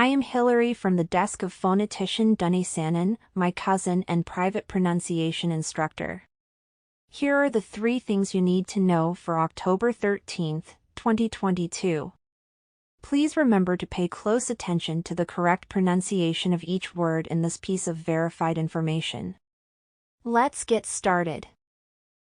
I am Hillary from the desk of phonetician Dony, my cousin and private pronunciation instructor. Here are the 3 things you need to know for October 13th, 2022. Please remember to pay close attention to the correct pronunciation of each word in this piece of verified information. Let's get started.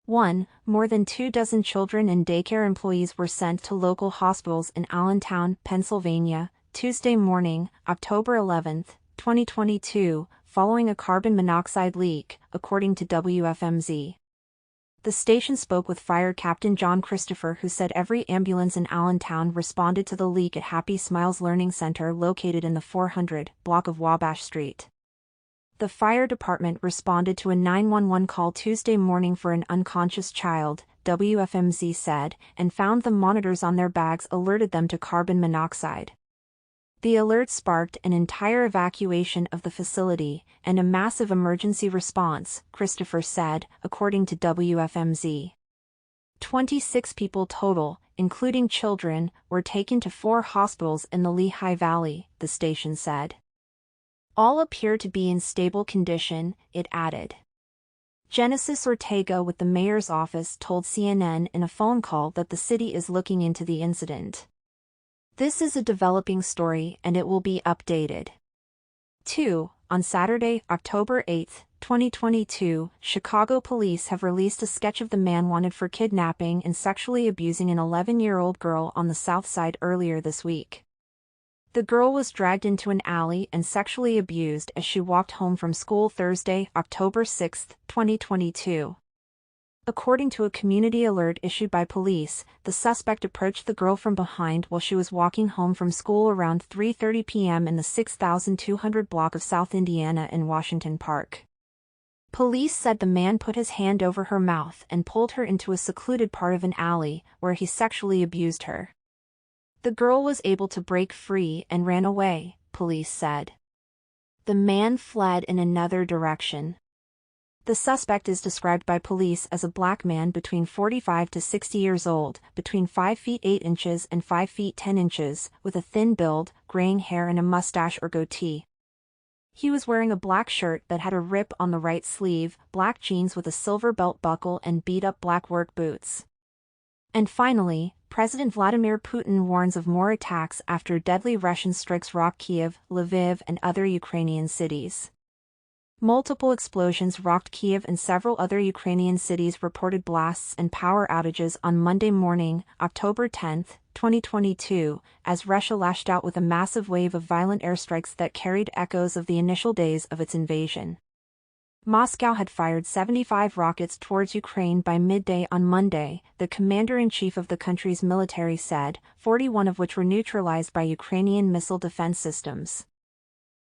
1. More than 24 children and daycare employees were sent to local hospitals in Allentown, Pennsylvania, Tuesday morning, October 11, 2022, following a carbon monoxide leak, according to WFMZ. The station spoke with Fire Captain John Christopher, who said every ambulance in Allentown responded to the leak at Happy Smiles Learning Center located in the 400 block of Wabash Street. The fire department responded to a 911 call Tuesday morning for an unconscious child, WFMZ said, and found the monitors on their bags alerted them to carbon monoxide. The alert sparked an entire evacuation of the facility and a massive emergency response, Christopher said, according to WFMZ. 26 people total, including children, were taken to 4 hospitals in the Lehigh Valley, the station said. All appear to be in stable condition, it added. Genesis Ortega with the mayor's office told CNN in a phone call that the city is looking into the incident. This is a developing story and it will be updated. 2. On Saturday, October 8, 2022, Chicago police have released a sketch of the man wanted for kidnapping and sexually abusing an 11-year-old girl on the South Side earlier this week. The girl was dragged into an alley and sexually abused as she walked home from school Thursday, October 6, 2022. According to a community alert issued by police, the suspect approached the girl from behind while she was walking home from school around 3:30 p.m. in the 6200 block of South Indiana in Washington Park. Police said the man put his hand over her mouth and pulled her into a secluded part of an alley, where he sexually abused her. The girl was able to break free and ran away, police said. The man fled in another direction. The suspect is described by police as a black man between 45 to 60 years old, between 5 feet 8 inches and 5 feet 10 inches, with a thin build, graying hair and a mustache or goatee. He was wearing a black shirt that had a rip on the right sleeve, black jeans with a silver belt buckle and beat-up black work boots. And finally, President Vladimir Putin warns of more attacks after deadly Russian strikes rock Kiev, Lviv and other Ukrainian cities. Multiple explosions rocked Kiev and several other Ukrainian cities reported blasts and power outages on Monday morning, October 10, 2022, as Russia lashed out with a massive wave of violent airstrikes that carried echoes of the initial days of its invasion. Moscow had fired 75 rockets towards Ukraine by midday on Monday, the commander-in-chief of the country's military said, 41 of which were neutralized by Ukrainian missile defense systems.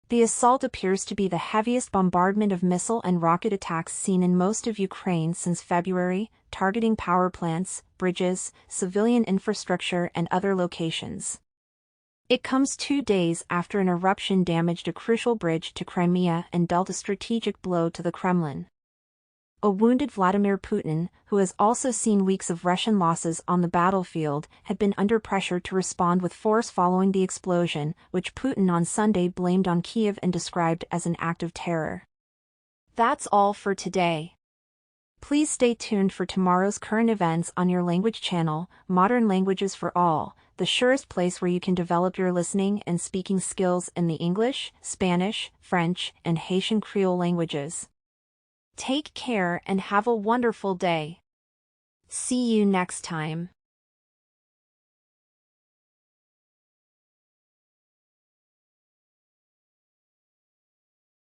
The assault appears to be the heaviest bombardment of missile and rocket attacks seen in most of Ukraine since February, targeting power plants, bridges, civilian infrastructure and other locations. It comes 2 days after an eruption damaged a crucial bridge to Crimea and dealt a strategic blow to the Kremlin. A wounded Vladimir Putin, who has also seen weeks of Russian losses on the battlefield, had been under pressure to respond with force following the explosion, which Putin on Sunday blamed on Kiev and described as an act of terror. That's all for today. Please stay tuned for tomorrow's current events on your language channel, Modern Languages for All, the surest place where you can develop your listening and speaking skills in the English, Spanish, French, and Haitian Creole languages. Take care and have a wonderful day. See you next time.